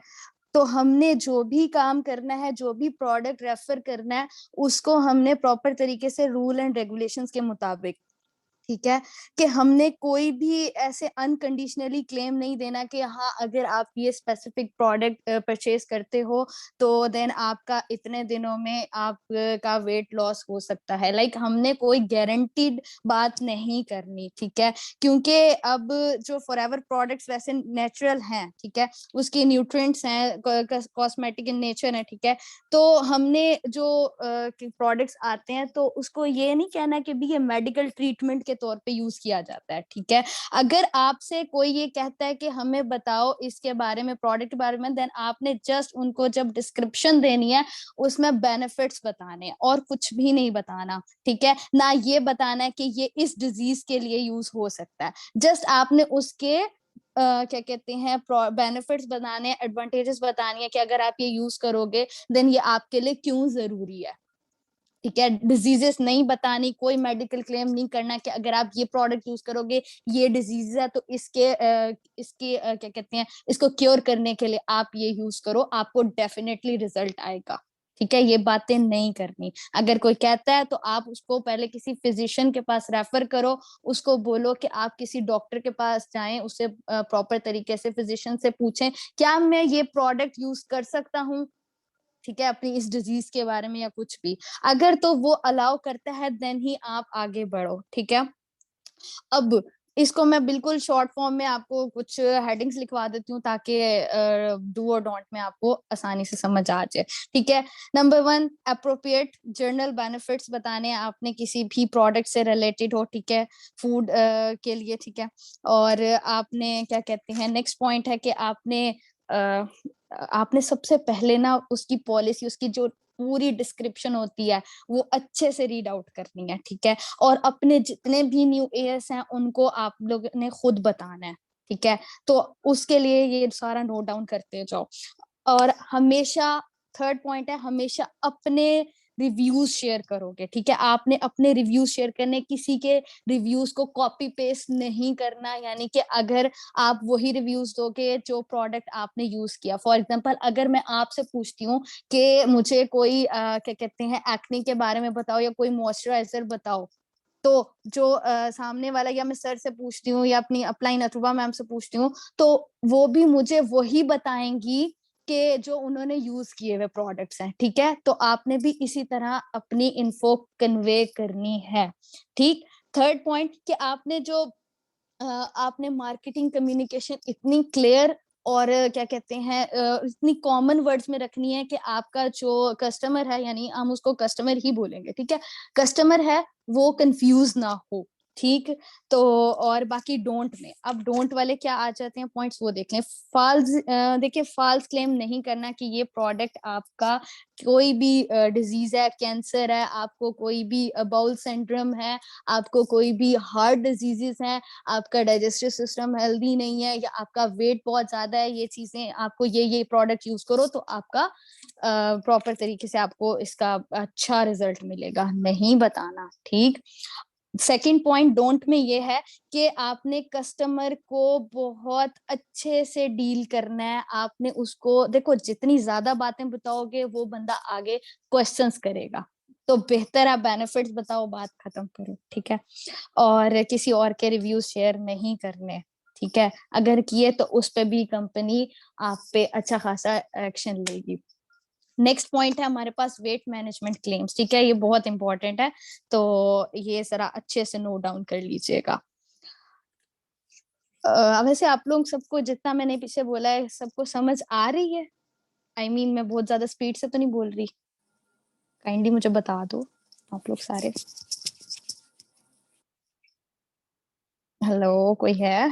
तो हमने जो भी काम करना है, जो भी प्रोडक्ट रेफर करना है, उसको हमने प्रॉपर तरीके से रूल एंड रेगुलेशंस के मुताबिक, ठीक है, कि हमने कोई भी ऐसे अनकंडीशनली क्लेम नहीं देना कि हाँ अगर आप ये स्पेसिफिक प्रोडक्ट परचेज करते हो तो देन आपका इतने दिनों में आप का वेट लॉस हो सकता है। लाइक हमने कोई गारंटीड बात नहीं करनी, ठीक है, क्योंकि अब जो फॉरएवर प्रोडक्ट्स वैसे नेचुरल हैं, ठीक है, उसके न्यूट्रिएंट्स हैं, कॉस्मेटिक इन नेचर है, ठीक है। तो हमने जो प्रोडक्ट्स आते हैं तो उसको ये नहीं कहना कि भी ये मेडिकल ट्रीटमेंट के तौर पे यूज किया जाता है, ठीक है। अगर आपसे कोई ये कहता है कि हमें बताओ इसके बारे में, प्रोडक्ट के बारे में, देन आपने जस्ट उनको जब डिस्क्रिप्शन देनी है उसमें बेनिफिट्स बताने हैं और कुछ भी नहीं बताना, ठीक है। ना ये बताना है कि ये इस डिजीज के लिए यूज हो सकता है, जस्ट आपने उसके क्या कहते हैं बेनिफिट्स बताने, एडवांटेजेस बतानी है कि अगर आप ये यूज करोगे देन ये आपके लिए क्यों जरूरी है, ठीक है। डिजीजेस नहीं बतानी, कोई मेडिकल क्लेम नहीं करना कि अगर आप ये प्रोडक्ट यूज करोगे ये डिजीज है तो इसके क्या कहते हैं, इसको क्योर करने के लिए आप ये यूज करो, आपको डेफिनेटली रिजल्ट आएगा, ठीक है। ये बातें नहीं करनी। अगर कोई कहता है तो आप उसको पहले किसी फिजिशियन के पास रेफर करो, उसको बोलो कि आप किसी डॉक्टर के पास जाएं, उससे प्रॉपर तरीके से फिजिशियन से पूछें क्या मैं ये प्रोडक्ट यूज कर सकता हूँ, ठीक है, अपनी इस डिजीज के बारे में या कुछ भी। अगर तो वो अलाउ करता है देन ही आप आगे बढ़ो, ठीक है। अब इसको मैं बिल्कुल शॉर्ट फॉर्म में आपको कुछ हेडिंग्स लिखवा देती हूँ ताकि डू और डोंट में आपको आसानी से समझ आ जाए, ठीक है। नंबर 1, अप्रोप्रिएट जर्नल बेनिफिट्स बताने हैं आपने किसी भी प्रोडक्ट से रिलेटेड हो, ठीक है, फूड के लिए, ठीक है। और आपने क्या कहते हैं, नेक्स्ट पॉइंट है कि आपने सबसे पहले ना उसकी पॉलिसी, उसकी जो पूरी डिस्क्रिप्शन होती है वो अच्छे से रीड आउट करनी है, ठीक है। और अपने जितने भी न्यू एयर्स हैं उनको आप लोग ने खुद बताना है, ठीक है। तो उसके लिए ये सारा नोट डाउन करते जाओ। और हमेशा थर्ड पॉइंट है, हमेशा अपने रिव्यूज शेयर करोगे, ठीक है। आपने अपने रिव्यूज शेयर करने, किसी के रिव्यूज को कॉपी पेस्ट नहीं करना, यानी कि अगर आप वही रिव्यूज दोगे जो प्रोडक्ट आपने यूज किया, फॉर एग्जांपल अगर मैं आपसे पूछती हूँ कि मुझे कोई क्या कहते हैं एक्ने के बारे में बताओ या कोई मॉइस्चराइजर बताओ, तो जो सामने वाला, या मैं सर से पूछती हूँ या अपनी अपलाइन अथवा मैम से पूछती हूँ, तो वो भी मुझे वही बताएंगी कि जो उन्होंने यूज किए हुए प्रोडक्ट्स हैं, ठीक है। तो आपने भी इसी तरह अपनी इन्फो कन्वे करनी है, ठीक। थर्ड पॉइंट कि आपने मार्केटिंग कम्युनिकेशन इतनी क्लियर और क्या कहते हैं इतनी कॉमन वर्ड्स में रखनी है कि आपका जो कस्टमर है, यानी हम उसको कस्टमर ही बोलेंगे, ठीक है, कस्टमर है वो कंफ्यूज ना हो, ठीक। तो और बाकी डोंट में, अब डोंट वाले क्या आ जाते हैं पॉइंट्स, वो देख लें। देखिए फाल्स क्लेम नहीं करना कि ये प्रोडक्ट आपका कोई भी डिजीज है, कैंसर है, आपको कोई भी बाउल सिंड्रोम है, आपको कोई भी हार्ट डिजीजेस हैं, आपका डाइजेस्टिव सिस्टम हेल्दी नहीं है, या आपका वेट बहुत ज्यादा है, ये चीजें आपको ये प्रोडक्ट यूज करो तो आपका प्रॉपर तरीके से आपको इसका अच्छा रिजल्ट मिलेगा, नहीं बताना, ठीक। सेकंड पॉइंट डोंट में ये है कि आपने कस्टमर को बहुत अच्छे से डील करना है। आपने उसको, देखो जितनी ज्यादा बातें बताओगे वो बंदा आगे क्वेश्चंस करेगा, तो बेहतर आप बेनिफिट्स बताओ, बात खत्म करो, ठीक है। और किसी और के रिव्यूज शेयर नहीं करने, ठीक है। अगर किए तो उस पे भी कंपनी आप पे अच्छा खासा एक्शन लेगी। नेक्स्ट पॉइंट है हमारे पास वेट मैनेजमेंट क्लेम्स, ठीक है, ये बहुत इंपॉर्टेंट है, तो ये जरा अच्छे से नोट डाउन कर लीजिएगा। वैसे आप लोग सबको जितना मैंने पीछे बोला है सबको समझ आ रही है? मैं बहुत ज्यादा स्पीड से तो नहीं बोल रही? काइंडली मुझे बता दो आप लोग सारे। हेलो, कोई है?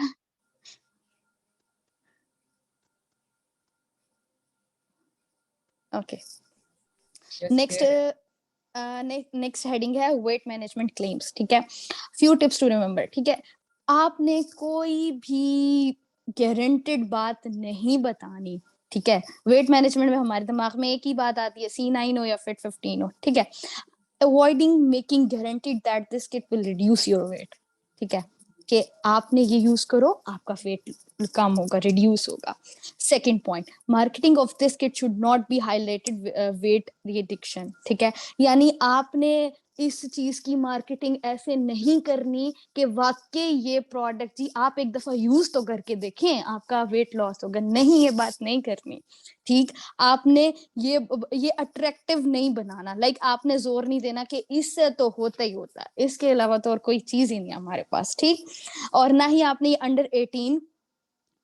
Okay. Yes, next clear. Next heading है वेट मैनेजमेंट क्लेम्स, ठीक है। फ्यू टिप्स टू रिमेम्बर, ठीक है। आपने कोई भी गारंटेड बात नहीं बतानी, ठीक है। वेट मैनेजमेंट में हमारे दिमाग में एक ही बात आती है, C9 हो या फिट 15 हो, ठीक है। Avoiding making guaranteed that this kit will reduce your weight, ठीक है, कि आपने ये यूज करो आपका वेट कम होगा, रिड्यूस होगा। Second point, marketing of this kit should not be highlighted weight reduction, ठीक है। यानी आपने इस चीज की मार्केटिंग ऐसे नहीं करनी कि वाकई ये प्रोडक्ट जी आप एक दफा यूज तो करके देखें आपका वेट लॉस होगा, नहीं, ये बात नहीं करनी, ठीक। आपने ये अट्रैक्टिव नहीं बनाना, लाइक आपने जोर नहीं देना कि इससे तो होता ही होता है, इसके अलावा तो और कोई चीज ही नहीं है हमारे पास, ठीक। और ना ही आपने ये अंडर 18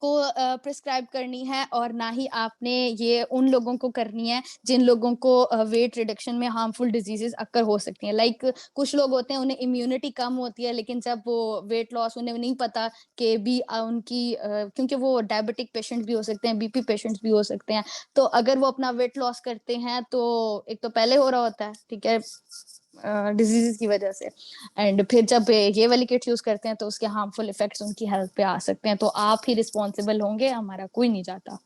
को प्रिस्क्राइब करनी है और ना ही आपने ये उन लोगों को करनी है जिन लोगों को वेट रिडक्शन में हार्मफुल डिजीजेस अक्कर हो सकती हैं। लाइक कुछ लोग होते हैं उन्हें इम्यूनिटी कम होती है, लेकिन जब वो वेट लॉस, उन्हें नहीं पता कि भी उनकी क्योंकि वो डायबिटिक पेशेंट भी हो सकते हैं, बीपी पेशेंट्स भी हो सकते हैं, तो अगर वो अपना वेट लॉस करते हैं तो एक तो पहले हो रहा होता है, ठीक है, डिजीजेस की वजह से, एंड फिर जब ये वाली किट यूज करते हैं तो उसके हार्मफुल इफेक्ट्स उनकी हेल्थ पे आ सकते हैं। तो आप ही रिस्पॉन्सिबल होंगे, हमारा कोई नहीं जाता।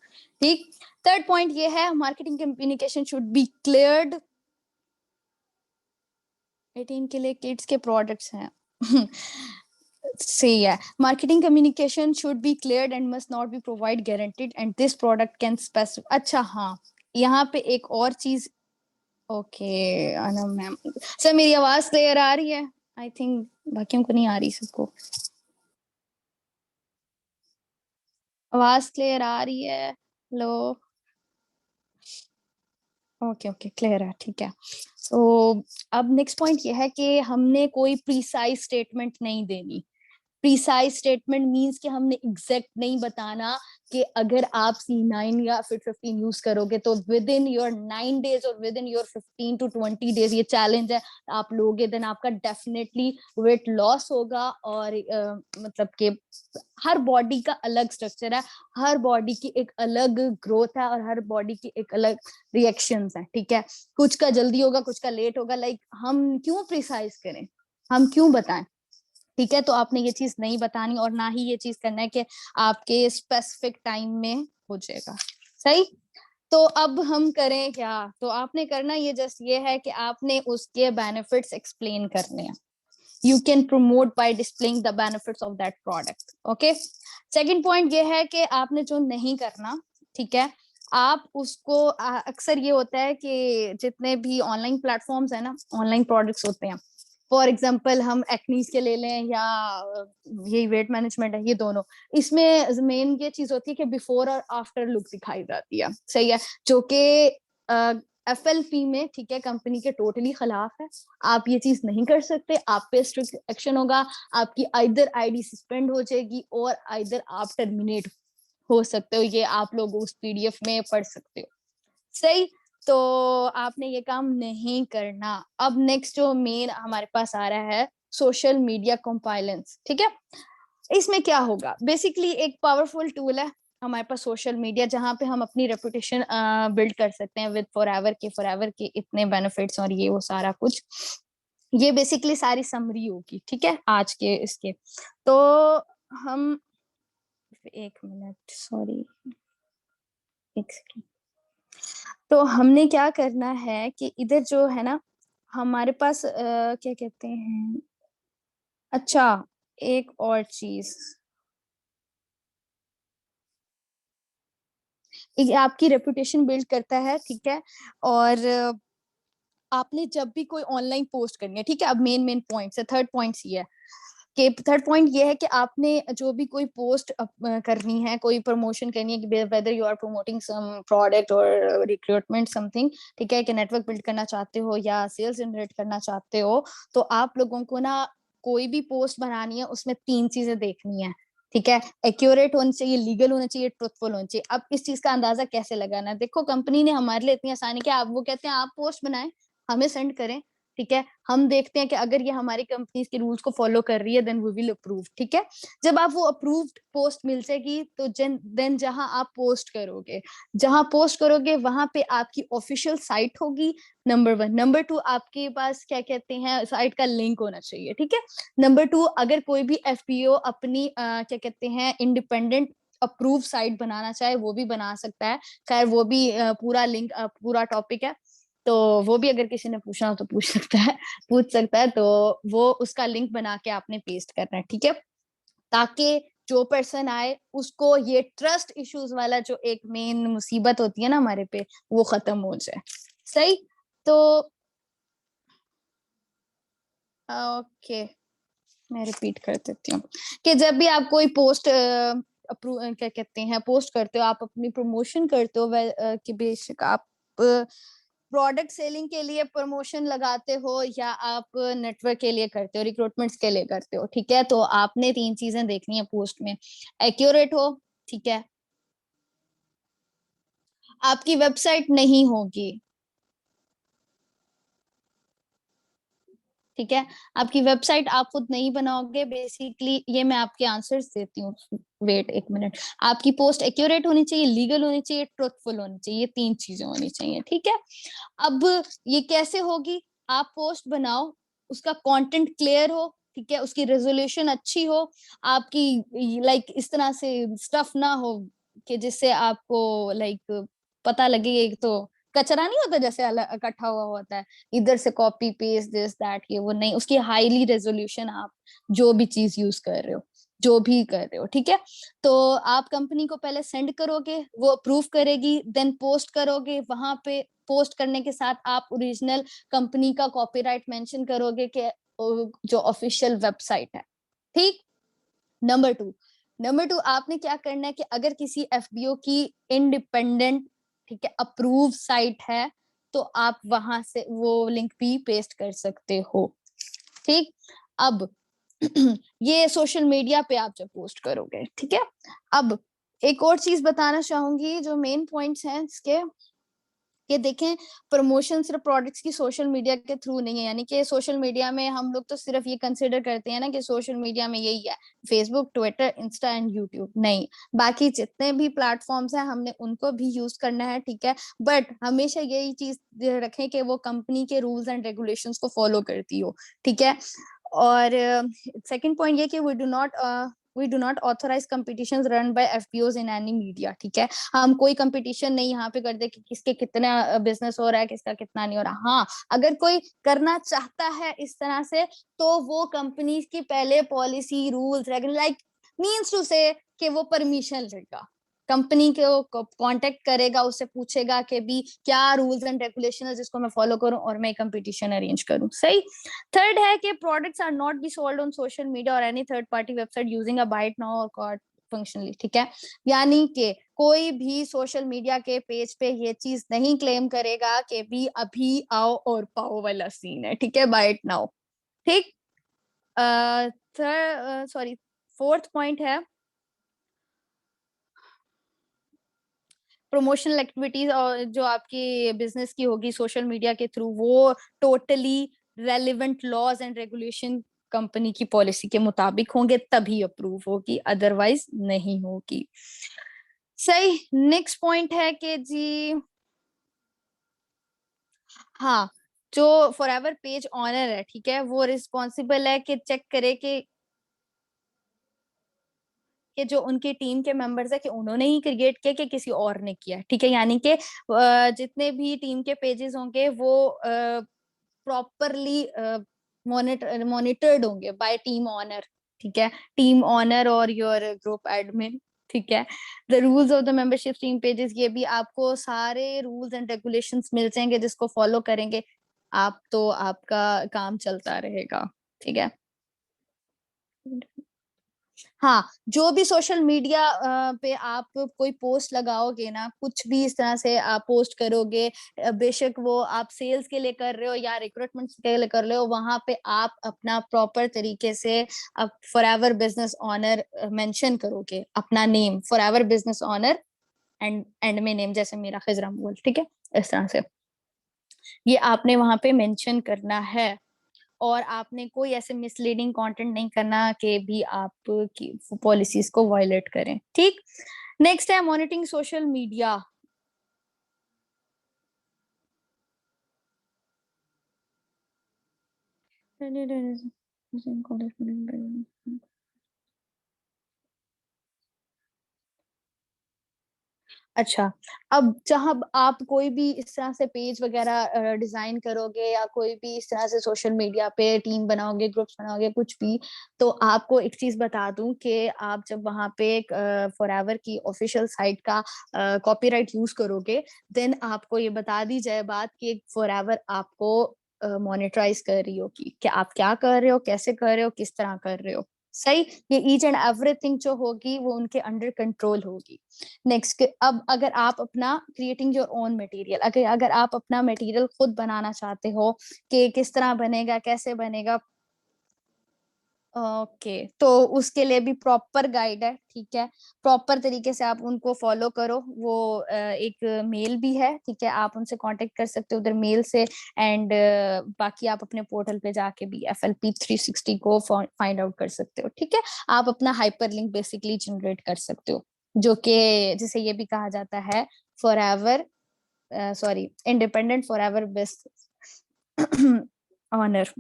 ठीक। थर्ड पॉइंट ये है, marketing communication should be cleared. 18 के लिए किड्स के प्रोडक्ट्स हैं। सही है। Marketing communication should be cleared and must not be provide guaranteed and this product can specify. अच्छा हाँ, यहाँ पे एक और चीज। ओके अनु मैम, सर मेरी आवाज क्लियर आ रही है? आई थिंक बाकियों को नहीं आ रही, सबको आवाज क्लियर आ रही है? हेलो? ओके ओके, क्लियर है, ठीक है। तो अब नेक्स्ट पॉइंट ये है कि हमने कोई प्रीसाइज स्टेटमेंट नहीं देनी। प्रीसाइज स्टेटमेंट मींस कि हमने एग्जैक्ट नहीं बताना कि अगर आप C9 या फिर 15 यूज करोगे तो विद इन योर 9 डेज और with in your 15 to 20 days, ये चैलेंज है, आप लोगे, देन आपका डेफिनेटली वेट लॉस होगा। और मतलब कि हर बॉडी का अलग स्ट्रक्चर है, हर बॉडी की एक अलग ग्रोथ है और हर बॉडी की एक अलग रिएक्शंस है, ठीक है। कुछ का जल्दी होगा, कुछ का लेट होगा। लाइक हम क्यों प्रिसाइज करें, हम क्यों बताएं, ठीक है। तो आपने ये चीज नहीं बतानी और ना ही ये चीज करना है कि आपके स्पेसिफिक टाइम में हो जाएगा। सही। तो अब हम करें क्या? तो आपने करना ये जस्ट ये है कि आपने उसके बेनिफिट्स एक्सप्लेन करने हैं। You can promote by displaying the benefits of that product. Okay. Second point ये है कि आपने जो नहीं करना, ठीक है, आप उसको अक्सर ये होता है कि जितने भी ऑनलाइन प्लेटफॉर्म्स है ना, ऑनलाइन प्रोडक्ट्स होते हैं, फॉर एग्जाम्पल हम एक्नीज के ले लें या ये वेट मैनेजमेंट है, ये दोनों, इसमें मेन ये चीज होती है कि बिफोर और आफ्टर लुक दिखाई जाती है, सही है, जो कि FLP में, ठीक है, कंपनी के टोटली खिलाफ है। आप ये चीज नहीं कर सकते, आप पे स्ट्रिक्ट एक्शन होगा, आपकी आइदर ID सस्पेंड हो जाएगी और आइदर आप टर्मिनेट हो सकते हो। ये आप लोग उस PDF में पढ़ सकते हो। सही। तो आपने ये काम नहीं करना। अब नेक्स्ट जो मेन हमारे पास आ रहा है, सोशल मीडिया कंपाइलेंस, ठीक है। इसमें क्या होगा, बेसिकली एक पावरफुल टूल है हमारे पास सोशल मीडिया, जहां पे हम अपनी रेपुटेशन बिल्ड कर सकते हैं विद फॉरएवर के इतने बेनिफिट्स और ये वो सारा कुछ। ये बेसिकली सारी समरी होगी, ठीक है, आज के इसके। तो हम, एक मिनट, सॉरी, एक सेकेंड। तो हमने क्या करना है कि इधर जो है ना हमारे पास क्या कहते हैं, अच्छा, एक और चीज, आपकी रेपुटेशन बिल्ड करता है, ठीक है। और आपने जब भी कोई ऑनलाइन पोस्ट करनी है, ठीक है, अब मेन मेन पॉइंट्स है, थर्ड पॉइंट्स ये है कि थर्ड पॉइंट ये है कि आपने जो भी कोई पोस्ट करनी है, कोई प्रमोशन करनी है, कि whether you are promoting some product और रिक्रूटमेंट समथिंग, ठीक है, कि नेटवर्क बिल्ड करना चाहते हो या सेल्स जनरेट करना चाहते हो, तो आप लोगों को ना कोई भी पोस्ट बनानी है, उसमें 3 चीजें देखनी है, ठीक है। एक्यूरेट होनी चाहिए, लीगल होना चाहिए, ट्रुथफुल होना चाहिए। अब इस चीज का अंदाजा कैसे लगाना है, देखो कंपनी ने हमारे लिए इतनी आसानी किया, आप वो कहते हैं आप पोस्ट बनाएं, हमें सेंड करें, ठीक है, हम देखते हैं कि अगर ये हमारी कंपनी के रूल्स को फॉलो कर रही है, देन वी विल अप्रूव, ठीक है। जब आप वो अप्रूव्ड पोस्ट मिल जाएगी तो देन जहां पोस्ट करोगे वहां पे आपकी ऑफिशियल साइट होगी, नंबर 1। नंबर 2, आपके पास क्या कहते हैं, साइट का लिंक होना चाहिए, ठीक है। नंबर 2, अगर कोई भी FBO अपनी क्या कहते हैं इंडिपेंडेंट अप्रूव साइट बनाना चाहे, वो भी बना सकता है। खैर वो भी पूरा लिंक, पूरा टॉपिक है, तो वो भी अगर किसी ने पूछना हो तो पूछ सकता है। तो वो उसका लिंक बना के आपने पेस्ट करना है, ठीक है, ताकि जो पर्सन आए उसको ये ट्रस्ट इश्यूज वाला जो एक मेन मुसीबत होती है ना हमारे पे, वो खत्म हो जाए। सही। तो ओके, मैं रिपीट कर देती हूँ कि जब भी आप कोई पोस्ट क्या कहते हैं पोस्ट करते हो, आप अपनी प्रमोशन करते हो, कि बेशक आप प्रोडक्ट सेलिंग के लिए प्रमोशन लगाते हो या आप नेटवर्क के लिए करते हो, रिक्रूटमेंट्स के लिए करते हो, ठीक है, तो आपने 3 चीजें देखनी है पोस्ट में। एक्यूरेट हो, ठीक है, आपकी वेबसाइट नहीं होगी, ठीक है, आपकी वेबसाइट आप खुद नहीं बनाओगे बेसिकली। ये मैं आपके आंसर्स देती हूँ, वेट एक मिनट। आपकी पोस्ट एक्यूरेट होनी चाहिए, लीगल होनी चाहिए, ट्रुथफुल होनी चाहिए, ये 3 चीजें होनी चाहिए, ठीक है। अब ये कैसे होगी? आप पोस्ट बनाओ, उसका कंटेंट क्लियर हो, ठीक है, उसकी रेजोल्यूशन अच्छी हो, आपकी लाइक इस तरह से स्टफ ना हो कि जिससे आपको लाइक पता लगे एक तो कचरा नहीं होता जैसे इकट्ठा हुआ होता है, इधर से कॉपी पेस्ट दिस दैट, ये वो नहीं, उसकी हाईली रेजोल्यूशन, आप जो भी चीज यूज कर रहे हो, जो भी कर रहे हो, ठीक है। तो आप कंपनी को पहले सेंड करोगे, वो अप्रूव करेगी, देन पोस्ट करोगे। वहां पे पोस्ट करने के साथ आप ओरिजिनल कंपनी का कॉपीराइट मेंशन करोगे कि जो ऑफिशियल वेबसाइट है, ठीक। नंबर टू आपने क्या करना है कि अगर किसी एफबीओ की इंडिपेंडेंट, ठीक है, अप्रूव साइट है, तो आप वहां से वो लिंक भी पेस्ट कर सकते हो, ठीक। अब ये सोशल मीडिया पे आप जब पोस्ट करोगे, ठीक है। अब एक और चीज बताना चाहूंगी, जो मेन पॉइंट्स हैं इसके, कि देखें, प्रमोशन सिर्फ प्रोडक्ट्स की सोशल मीडिया के थ्रू नहीं है। यानी कि सोशल मीडिया में हम लोग तो सिर्फ ये कंसिडर करते हैं ना कि सोशल मीडिया में यही है, Facebook, Twitter, Insta and YouTube, नहीं, बाकी जितने भी प्लेटफॉर्म्स हैं हमने उनको भी यूज करना है, ठीक है। बट हमेशा यही चीज रखें कि वो कंपनी के रूल्स एंड रेगुलेशंस को फॉलो करती हो, ठीक है। और सेकंड पॉइंट ये कि we do not authorise competitions run by FPOs in any media, ठीक है। हम कोई कंपटीशन नहीं यहाँ पे करते कि किसके कितना बिजनेस हो रहा है, किसका कितना नहीं हो रहा। हाँ, अगर कोई करना चाहता है इस तरह से, तो वो कंपनी की पहले policy, rules, like means to say कि वो परमिशन लेगा, कंपनी को कांटेक्ट करेगा, उससे पूछेगा कि भी क्या रूल्स एंड रेगुलेशन है जिसको मैं फॉलो करूं और मैं कंपटीशन अरेंज करूं, सही। थर्ड है कि products are not be sold on social media और any third party website using a bite now और कार्ड फंक्शनली, ठीक है। यानी कि कोई भी सोशल मीडिया के पेज पे ये चीज नहीं क्लेम करेगा कि भी अभी आओ और पाओ वाला सीन है, ठीक है, बाइट नाउ, ठीक। थर्ड सॉरी फोर्थ पॉइंट है प्रमोशनल एक्टिविटीज, और जो आपकी बिजनेस की होगी सोशल मीडिया के थ्रू, वो totally relevant laws and regulation company की पॉलिसी के मुताबिक होंगे, तभी अप्रूव होगी, अदरवाइज नहीं होगी, सही। नेक्स्ट पॉइंट है कि जी, हाँ, जो फॉरएवर पेज ऑनर है, ठीक है, वो रिस्पॉन्सिबल है कि चेक करे कि जो उनकी टीम के मेंबर्स है कि उन्होंने ही क्रिएट किया कि किसी और ने किया, ठीक है। यानी कि जितने भी टीम के पेजेस होंगे वो प्रॉपरली मॉनिटर्ड होंगे बाय टीम ऑनर, ठीक है, टीम ऑनर और योर ग्रुप एडमिन, ठीक है। The rules of the membership team pages, ये भी आपको सारे रूल्स एंड रेगुलेशंस मिल जाएंगे जिसको फॉलो करेंगे आप, तो आपका काम चलता रहेगा, ठीक है। हाँ, जो भी सोशल मीडिया पे आप कोई पोस्ट लगाओगे ना, कुछ भी इस तरह से आप पोस्ट करोगे, बेशक वो आप सेल्स के लिए कर रहे हो या रिक्रूटमेंट के लिए कर रहे हो, वहां पे आप अपना प्रॉपर तरीके से आप फॉरएवर बिजनेस ऑनर मेंशन करोगे, अपना name forever business honour, and में नेम, जैसे मेरा खिजरा मोल, ठीक है, इस तरह से ये आपने वहां पे मेंशन करना है। और आपने कोई ऐसे मिसलीडिंग कंटेंट नहीं करना कि भी आप की पॉलिसीज को वायलेट करें, ठीक। नेक्स्ट है मॉनिटरिंग सोशल मीडिया। अच्छा, अब जहां आप कोई भी इस तरह से पेज वगैरह डिजाइन करोगे या कोई भी इस तरह से सोशल मीडिया पे टीम बनाओगे, ग्रुप्स बनाओगे, कुछ भी, तो आपको एक चीज बता दूं कि आप जब वहां पे फॉरएवर की ऑफिशियल साइट का कॉपीराइट यूज करोगे, देन आपको ये बता दी जाए बात कि फॉरएवर आपको मॉनिटराइज कर रही होगी कि आप क्या कर रहे हो, कैसे कर रहे हो, किस तरह कर रहे हो, सही। ये ईच एंड एवरीथिंग जो होगी वो उनके अंडर कंट्रोल होगी। नेक्स्ट, अब अगर आप अपना क्रिएटिंग योर ओन मटेरियल, अगर अगर आप अपना मटेरियल खुद बनाना चाहते हो कि किस तरह बनेगा, कैसे बनेगा, ओके तो उसके लिए भी प्रॉपर गाइड है, ठीक है, प्रॉपर तरीके से आप उनको फॉलो करो। वो एक मेल भी है, ठीक है, आप उनसे कांटेक्ट कर सकते हो उधर मेल से। एंड बाकी आप अपने पोर्टल पे जाके भी FLP 360 को फाइंड आउट कर सकते हो, ठीक है। आप अपना हाइपर लिंक बेसिकली जनरेट कर सकते हो, जो कि जिसे ये भी कहा जाता है forever, sorry, independent forever best honour.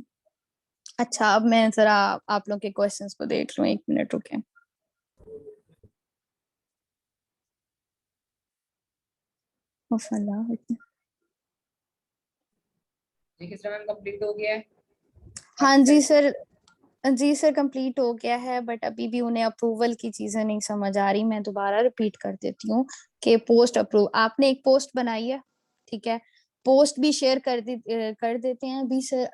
अच्छा, अब मैं जरा आप लोग के क्वेश्चंस को देख लूं, 1 मिनट रुके। देखिए सर मैम कंप्लीट हो गया है हाँ आपकी जी साइड से। सर, जी सर कंप्लीट हो गया है, बट अभी भी उन्हें अप्रूवल की चीजें नहीं समझ आ रही। मैं दोबारा रिपीट कर देती हूँ कि पोस्ट अप्रूव, आपने एक पोस्ट बनाई है, ठीक है, पोस्ट भी शेयर कर देते हैं अभी सर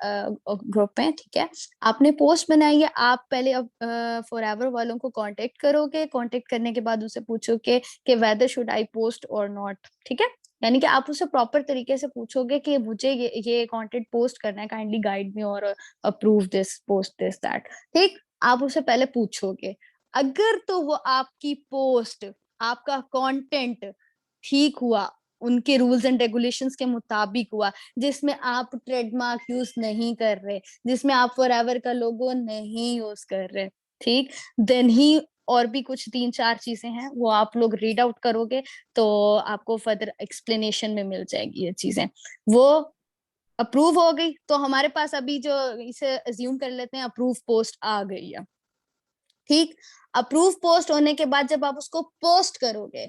ग्रुप में, ठीक है। आपने पोस्ट बनाई है, आप पहले अब फॉर एवर वालों को कांटेक्ट करोगे, कांटेक्ट करने के बाद उसे पूछोगे कि वेदर शुड आई पोस्ट और नॉट, ठीक है। यानी कि आप उसे प्रॉपर तरीके से पूछोगे कि मुझे ये कंटेंट पोस्ट करना है, काइंडली गाइड मी और approve this, post this, that, ठीक। आप उसे पहले पूछोगे, अगर तो वो आपकी पोस्ट, आपका कंटेंट ठीक हुआ, उनके रूल्स एंड रेगुलेशंस के मुताबिक हुआ, जिसमें आप ट्रेडमार्क यूज नहीं कर रहे, जिसमें आप फॉरएवर का लोगो नहीं यूज कर रहे, ठीक, देन ही, और भी कुछ 3-4 चीजें हैं वो आप लोग रीड आउट करोगे तो आपको फर्दर एक्सप्लेनेशन में मिल जाएगी ये चीजें। वो अप्रूव हो गई तो हमारे पास अभी जो, इसे अज्यूम कर लेते हैं अप्रूव पोस्ट आ गई है, ठीक। अप्रूव पोस्ट होने के बाद जब आप उसको पोस्ट करोगे,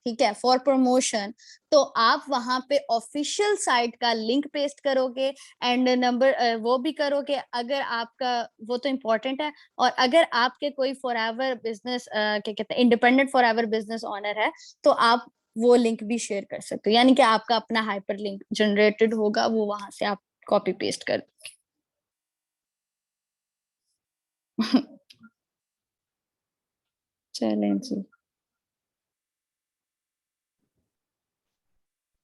ठीक है, फॉर प्रमोशन, तो आप वहां पे ऑफिशियल साइट का लिंक पेस्ट करोगे। एंड नंबर वो भी करोगे अगर आपका, वो तो इम्पोर्टेंट है, और अगर आपके कोई फॉर एवर बिजनेस, क्या कहते हैं, independent for ever business honour है, तो आप वो लिंक भी शेयर कर सकते हो, यानी कि आपका अपना हाइपर लिंक जनरेटेड होगा, वो वहां से आप कॉपी पेस्ट कर चलें जी।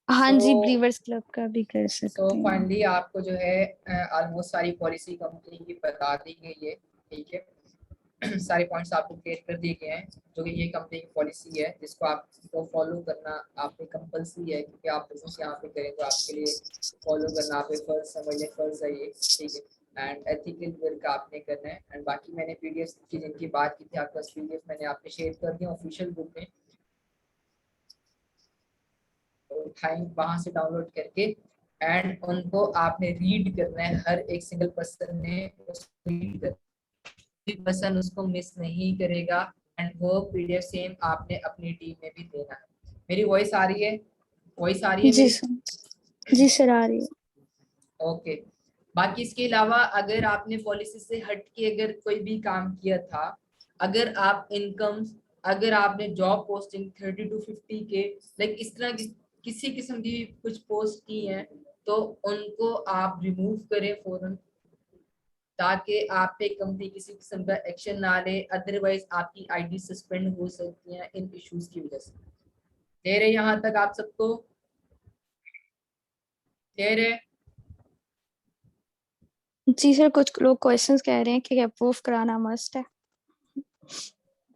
हाँ सो जी, ब्रीवर्स क्लब का भी कर सो सकते हैं। फाइनली आपको जो है ऑलमोस्ट सारी पॉलिसी कंपनी की बता दी गई है, ठीक है। सारे पॉइंट्स आपको क्लियर कर दिए गए हैं, जो कि ये कंपनी की पॉलिसी है जिसको आपको फॉलो करना आप पे कंपल्सरी है, क्योंकि आप बिजनेस यहाँ पे करें तो आपके लिए फॉलो करना आप पे फर्ज समझ लें, फर्ज है ये, ठीक है। एंड एथिकल वर्क आपने करना है। एंड बाकी मैंने पीडीएफ की जिनकी बात की थी, आपका पीडीएफ मैंने आपने शेयर कर दिया ऑफिशियल ग्रुप में, उठाएं वहां से डाउनलोड करके, एंड उनको आपने रीड करना है। हर एक सिंगल पर्सन ने रीड करना, पर्सन उसको मिस नहीं करेगा। एंड वो पीडीएफ सेम आपने अपनी टीम में भी देना है। मेरी वॉइस आ रही है? वॉइस आ रही है जी मेरी? सर, जी सर आ रही है। ओके। बाकी इसके अलावा अगर आपने पॉलिसी से हट के अगर कोई भी काम किया था, अगर आप इनकम, अगर आपने जॉब पोस्टिंग 30 to 50 के लाइक इस तरह की किसी किस्म की कुछ पोस्ट की है, तो उनको आप रिमूव करें फौरन, ताकि आप पे कंपनी किसी किस्म का एक्शन ना ले। अदरवाइज आपकी आईडी सस्पेंड हो सकती है इन इश्यूज की वजह से। क्लियर है यहाँ तक आप सबको? क्लियर है? जी सर, कुछ लोग क्वेश्चंस कह रहे हैं कि अप्रूव कराना मस्ट है,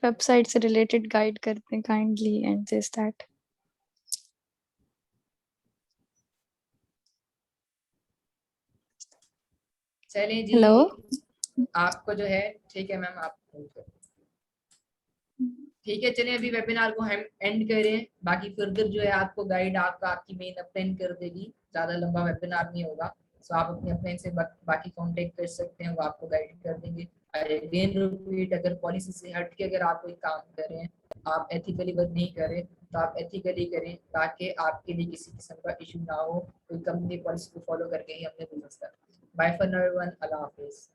वेबसाइट से रिलेटेड गाइड करते हैं काइंडली एंड दिस दैट। चलें जी, हेलो। आपको जो है, ठीक है मैम आप, ठीक है चलिए अभी वेबिनार को हम एंड करें। बाकी फर्दर जो है आपको गाइड आपका आपकी मेन अपलाइन कर देगी, ज्यादा लंबा वेबिनार नहीं होगा। सो आप अपने अपलाइन से बाकी कांटेक्ट कर सकते हैं, वो आपको गाइड कर देंगे। अगेन रिपीट, अगर पॉलिसी से हट के अगर आप कोई काम कर रहे हैं, आप एथिकली वर्क नहीं कर रहे, तो आप एथिकली करें, ताकि आपके लिए किसी किस्म का इशू ना हो। कोई कंपनी पॉलिसी को फॉलो करके ही हमने बिजनेस करना। बाय फॉर नाउ एवरीवन, अल्लाह हाफिज।